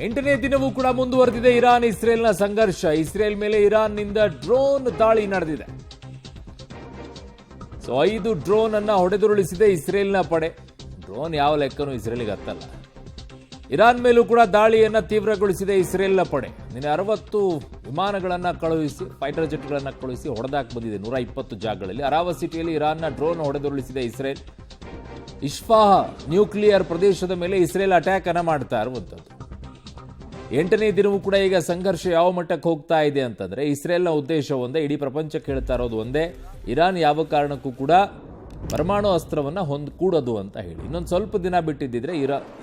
8ನೇ ದಿನವೂ ಕೂಡ ಮುಂದುವರೆದಿದೆ ಇರಾನ್ ಇಸ್ರೇಲ್ನ ಸಂಘರ್ಷ. ಇಸ್ರೇಲ್ ಮೇಲೆ ಇರಾನ್ನಿಂದ ಡ್ರೋನ್ ದಾಳಿ ನಡೆದಿದೆ. 5 ಡ್ರೋನ್ ಅನ್ನ ಹೊಡೆದುರುಳಿಸಿದೆ ಇಸ್ರೇಲ್ನ ಪಡೆ. ಡ್ರೋನ್ ಯಾವ ಲೆಕ್ಕನೂ ಇಸ್ರೇಲ್ಗೆ ಹತ್ತಲ್ಲ. ಇರಾನ್ ಮೇಲೂ ಕೂಡ ದಾಳಿಯನ್ನ ತೀವ್ರಗೊಳಿಸಿದೆ ಇಸ್ರೇಲ್ನ ಪಡೆ. ನಿನ್ನೆ 60 ವಿಮಾನಗಳನ್ನ ಕಳುಹಿಸಿ, ಫೈಟರ್ ಜೆಟ್ಗಳನ್ನ ಕಳುಹಿಸಿ ಹೊಡೆದಾಕ್ ಬಂದಿದೆ 120 ಜಾಗಗಳಲ್ಲಿ. ಅರಾವತ್ ಸಿಟಿಯಲ್ಲಿ ಇರಾನ್ನ ಡ್ರೋನ್ ಹೊಡೆದುರುಳಿಸಿದೆ ಇಸ್ರೇಲ್. ಇಶ್ಫಾಹ್ ನ್ಯೂಕ್ಲಿಯರ್ ಪ್ರದೇಶದ ಮೇಲೆ ಇಸ್ರೇಲ್ ಅಟ್ಯಾಕ್ ಅನ್ನ ಮಾಡ್ತಾ ಇರುವಂತದ್ದು. 8ನೇ ದಿನವೂ ಕೂಡ ಈಗ ಸಂಘರ್ಷ ಯಾವ ಮಟ್ಟಕ್ಕೆ ಹೋಗ್ತಾ ಇದೆ ಅಂತಂದ್ರೆ, ಇಸ್ರೇಲ್ನ ಉದ್ದೇಶ ಒಂದೇ, ಇಡೀ ಪ್ರಪಂಚಕ್ಕೆ ಹೇಳ್ತಾ ಇರೋದು ಒಂದೇ, ಇರಾನ್ ಯಾವ ಕಾರಣಕ್ಕೂ ಕೂಡ ಪರಮಾಣು ಅಸ್ತ್ರವನ್ನ ಹೊಂದಕೂಡದು ಅಂತ ಹೇಳಿ. ಇನ್ನೊಂದು ಸ್ವಲ್ಪ ದಿನ ಬಿಟ್ಟಿದ್ದಿದ್ರೆ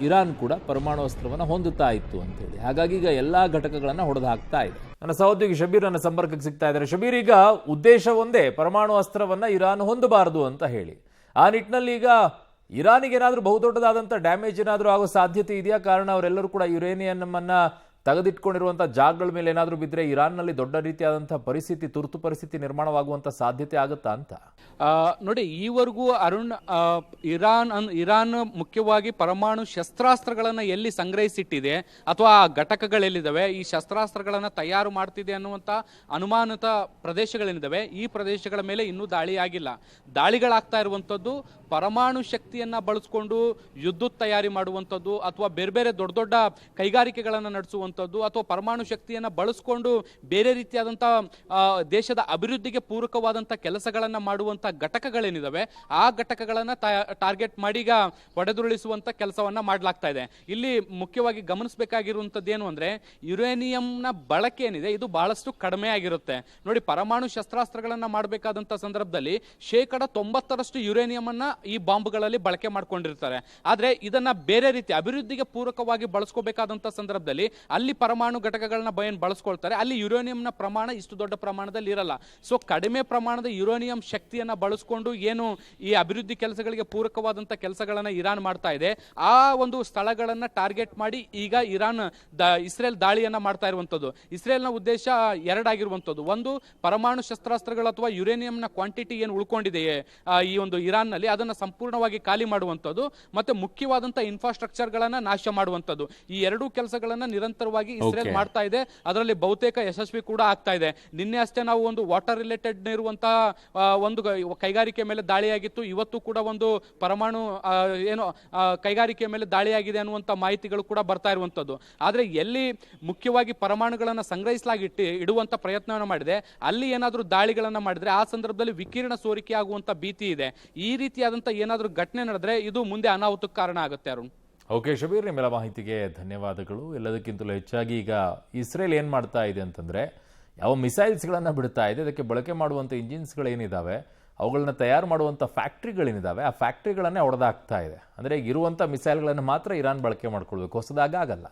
ಇರಾನ್ ಕೂಡ ಪರಮಾಣು ಅಸ್ತ್ರವನ್ನ ಹೊಂದುತ್ತಾ ಇತ್ತು ಅಂತ ಹೇಳಿ. ಹಾಗಾಗಿ ಈಗ ಎಲ್ಲಾ ಘಟಕಗಳನ್ನ ಹೊಡೆದು ಹಾಕ್ತಾ ಇದೆ. ನನ್ನ ಸಹೋದ್ಯೋಗಿ ಶಬೀರ್ ನನ್ನ ಸಂಪರ್ಕಕ್ಕೆ ಸಿಗ್ತಾ ಇದ್ದಾರೆ. ಶಬೀರ್, ಈಗ ಉದ್ದೇಶ ಒಂದೇ, ಪರಮಾಣು ಅಸ್ತ್ರವನ್ನ ಇರಾನ್ ಹೊಂದಬಾರದು ಅಂತ ಹೇಳಿ. ಆ ನಿಟ್ಟಿನಲ್ಲಿ ಈಗ ಇರಾನಿಗೆ ಏನಾದರೂ ಬಹುದೊಡ್ಡದಾದಂಥ ಡ್ಯಾಮೇಜ್ ಏನಾದರೂ ಆಗೋ ಸಾಧ್ಯತೆ ಇದೆಯಾ? ಕಾರಣ ಅವರೆಲ್ಲರೂ ಕೂಡ ಯುರೇನಿಯಂ ಅನ್ನ ತೆಗೆದಿಟ್ಕೊಂಡಿರುವಂಥ ಜಾಗಗಳ ಮೇಲೆ ಏನಾದರೂ ಬಿದ್ದರೆ ಇರಾನ್ನಲ್ಲಿ ದೊಡ್ಡ ರೀತಿಯಾದಂಥ ಪರಿಸ್ಥಿತಿ, ತುರ್ತು ಪರಿಸ್ಥಿತಿ ನಿರ್ಮಾಣವಾಗುವಂಥ ಸಾಧ್ಯತೆ ಆಗುತ್ತಾ ಅಂತ? ನೋಡಿ, ಈವರೆಗೂ ಅರುಣ್, ಇರಾನ್ ಮುಖ್ಯವಾಗಿ ಪರಮಾಣು ಶಸ್ತ್ರಾಸ್ತ್ರಗಳನ್ನು ಎಲ್ಲಿ ಸಂಗ್ರಹಿಸಿಟ್ಟಿದೆ ಅಥವಾ ಆ ಘಟಕಗಳೆಲ್ಲಿದ್ದಾವೆ, ಈ ಶಸ್ತ್ರಾಸ್ತ್ರಗಳನ್ನು ತಯಾರು ಮಾಡ್ತಿದೆ ಅನ್ನುವಂಥ ಅನುಮಾನಿತ ಪ್ರದೇಶಗಳೇನಿದ್ದಾವೆ, ಈ ಪ್ರದೇಶಗಳ ಮೇಲೆ ಇನ್ನೂ ದಾಳಿಯಾಗಿಲ್ಲ. ದಾಳಿಗಳಾಗ್ತಾ ಇರುವಂಥದ್ದು ಪರಮಾಣು ಶಕ್ತಿಯನ್ನು ಬಳಸ್ಕೊಂಡು ವಿದ್ಯುತ್ ತಯಾರಿ ಮಾಡುವಂಥದ್ದು ಅಥವಾ ಬೇರೆ ಬೇರೆ ದೊಡ್ಡ ದೊಡ್ಡ ಕೈಗಾರಿಕೆಗಳನ್ನು ನಡೆಸುವಂಥದ್ದು ಅಥವಾ ಪರಮಾಣು ಶಕ್ತಿಯನ್ನು ಬಳಸ್ಕೊಂಡು ಬೇರೆ ರೀತಿಯಾದಂಥ ದೇಶದ ಅಭಿವೃದ್ಧಿಗೆ ಪೂರಕವಾದಂಥ ಕೆಲಸಗಳನ್ನು ಮಾಡುವಂಥ ಘಟಕಗಳೇನಿದ್ದಾವೆ, ಆ ಘಟಕಗಳನ್ನು ಟಾರ್ಗೆಟ್ ಮಾಡಿ ಈಗ ಹೊಡೆದುರುಳಿಸುವಂಥ ಕೆಲಸವನ್ನು ಮಾಡಲಾಗ್ತಾ ಇದೆ. ಇಲ್ಲಿ ಮುಖ್ಯವಾಗಿ ಗಮನಿಸಬೇಕಾಗಿರುವಂಥದ್ದು ಏನು ಅಂದರೆ, ಯುರೇನಿಯಂನ ಬಳಕೆ ಏನಿದೆ ಇದು ಬಹಳಷ್ಟು ಕಡಿಮೆ ಆಗಿರುತ್ತೆ. ನೋಡಿ, ಪರಮಾಣು ಶಸ್ತ್ರಾಸ್ತ್ರಗಳನ್ನು ಮಾಡಬೇಕಾದಂಥ ಸಂದರ್ಭದಲ್ಲಿ 90% ಯುರೇನಿಯಂ ಅನ್ನ ಈ ಬಾಂಬ್ಗಳಲ್ಲಿ ಬಳಕೆ ಮಾಡ್ಕೊಂಡಿರ್ತಾರೆ. ಆದ್ರೆ ಇದನ್ನ ಬೇರೆ ರೀತಿ ಅಭಿವೃದ್ಧಿಗೆ ಪೂರಕವಾಗಿ ಬಳಸ್ಕೋಬೇಕಾದಂತ ಸಂದರ್ಭದಲ್ಲಿ ಅಲ್ಲಿ ಪರಮಾಣು ಘಟಕಗಳನ್ನ ಬಳಸ್ಕೊಳ್ತಾರೆ. ಅಲ್ಲಿ ಯುರೇನಿಯಂನ ಪ್ರಮಾಣ ಇಷ್ಟು ದೊಡ್ಡ ಪ್ರಮಾಣದಲ್ಲಿ ಇರಲ್ಲ. ಸೊ ಕಡಿಮೆ ಪ್ರಮಾಣದ ಯುರೇನಿಯಂ ಶಕ್ತಿಯನ್ನ ಬಳಸ್ಕೊಂಡು ಏನು ಈ ಅಭಿವೃದ್ಧಿ ಕೆಲಸಗಳಿಗೆ ಪೂರಕವಾದಂತ ಕೆಲಸಗಳನ್ನ ಇರಾನ್ ಮಾಡ್ತಾ ಇದೆ, ಆ ಒಂದು ಸ್ಥಳಗಳನ್ನ ಟಾರ್ಗೆಟ್ ಮಾಡಿ ಈಗ ಇಸ್ರೇಲ್ ದಾಳಿಯನ್ನ ಮಾಡ್ತಾ ಇರುವಂತದ್ದು. ಇಸ್ರೇಲ್ನ ಉದ್ದೇಶ ಎರಡಾಗಿರುವಂತದ್ದು. ಒಂದು, ಪರಮಾಣು ಶಸ್ತ್ರಾಸ್ತ್ರಗಳು ಅಥವಾ ಯುರೇನಿಯಂನ ಕ್ವಾಂಟಿಟಿ ಏನು ಉಳ್ಕೊಂಡಿದೆಯೇ ಈ ಒಂದು ಇರಾನ್ ನಲ್ಲಿ, ಅದನ್ನ ಸಂಪೂರ್ಣವಾಗಿ ಖಾಲಿ ಮಾಡುವಂಥದ್ದು, ಮತ್ತೆ ಮುಖ್ಯವಾದಂತ ಇನ್ಫ್ರಾಸ್ಟ್ರಕ್ಚರ್ ಗಳನ್ನ ನಾಶ ಮಾಡುವಂಥದ್ದು. ಈ ಎರಡೂ ಕೆಲಸಗಳನ್ನ ನಿರಂತರವಾಗಿ ಇಸ್ರೇಲ್ ಮಾಡ್ತಾ ಇದೆ. ಅದರಲ್ಲಿ ಬಹುತೇಕ ಯಶಸ್ವಿ ಕೂಡ ಆಗ್ತಾ ಇದೆ. ನಿನ್ನೆ ಅಷ್ಟೇ ನಾವು ಒಂದು ವಾಟರ್ ರಿಲೇಟೆಡ್ ಇರುವಂತಹ ಒಂದು ಕೈಗಾರಿಕೆ ಮೇಲೆ ದಾಳಿಯಾಗಿತ್ತು. ಇವತ್ತು ಕೂಡ ಒಂದು ಪರಮಾಣು ಕೈಗಾರಿಕೆ ಮೇಲೆ ದಾಳಿಯಾಗಿದೆ ಅನ್ನುವಂತ ಮಾಹಿತಿಗಳು ಕೂಡ ಬರ್ತಾ ಇರುವಂತದ್ದು. ಆದ್ರೆ ಎಲ್ಲಿ ಮುಖ್ಯವಾಗಿ ಪರಮಾಣುಗಳನ್ನ ಸಂಗ್ರಹಿಸಲಾಗಿ ಇಡುವಂತ ಪ್ರಯತ್ನವನ್ನು ಮಾಡಿದೆ, ಅಲ್ಲಿ ಏನಾದರೂ ದಾಳಿಗಳನ್ನ ಮಾಡಿದ್ರೆ ಆ ಸಂದರ್ಭದಲ್ಲಿ ವಿಕಿರಣ ಸೋರಿಕೆ ಆಗುವಂತ ಭೀತಿ ಇದೆ. ಈ ರೀತಿಯಾದಂತ ಏನಾದರೂ ಘಟನೆ ನಡೆದ್ರೆ ಇದು ಮುಂದೆ ಅನಾಹುತಕ್ಕೆ ಕಾರಣ ಆಗುತ್ತೆ. ಅರುಣ್, ಓಕೆ ಶಬೀರ್, ನಿಮ್ಮೆಲ್ಲ ಮಾಹಿತಿಗೆ ಧನ್ಯವಾದಗಳು. ಎಲ್ಲದಕ್ಕಿಂತಲೂ ಹೆಚ್ಚಾಗಿ ಈಗ ಇಸ್ರೇಲ್ ಏನು ಮಾಡ್ತಾ ಇದೆ ಅಂತಂದರೆ, ಯಾವ ಮಿಸೈಲ್ಸ್ಗಳನ್ನು ಬಿಡ್ತಾ ಇದೆ, ಅದಕ್ಕೆ ಬಳಕೆ ಮಾಡುವಂಥ ಇಂಜಿನ್ಸ್ಗಳೇನಿದ್ದಾವೆ, ಅವುಗಳನ್ನ ತಯಾರು ಮಾಡುವಂಥ ಫ್ಯಾಕ್ಟ್ರಿಗಳೇನಿದ್ದಾವೆ, ಆ ಫ್ಯಾಕ್ಟ್ರಿಗಳನ್ನೇ ಹೊಡೆದಾಕ್ತಾ ಇದೆ. ಅಂದರೆ ಈಗ ಇರುವಂಥ ಮಿಸೈಲ್ಗಳನ್ನು ಮಾತ್ರ ಇರಾನ್ ಬಳಕೆ ಮಾಡ್ಕೊಳ್ಬೇಕು, ಹೊಸದಾಗ ಆಗಲ್ಲ.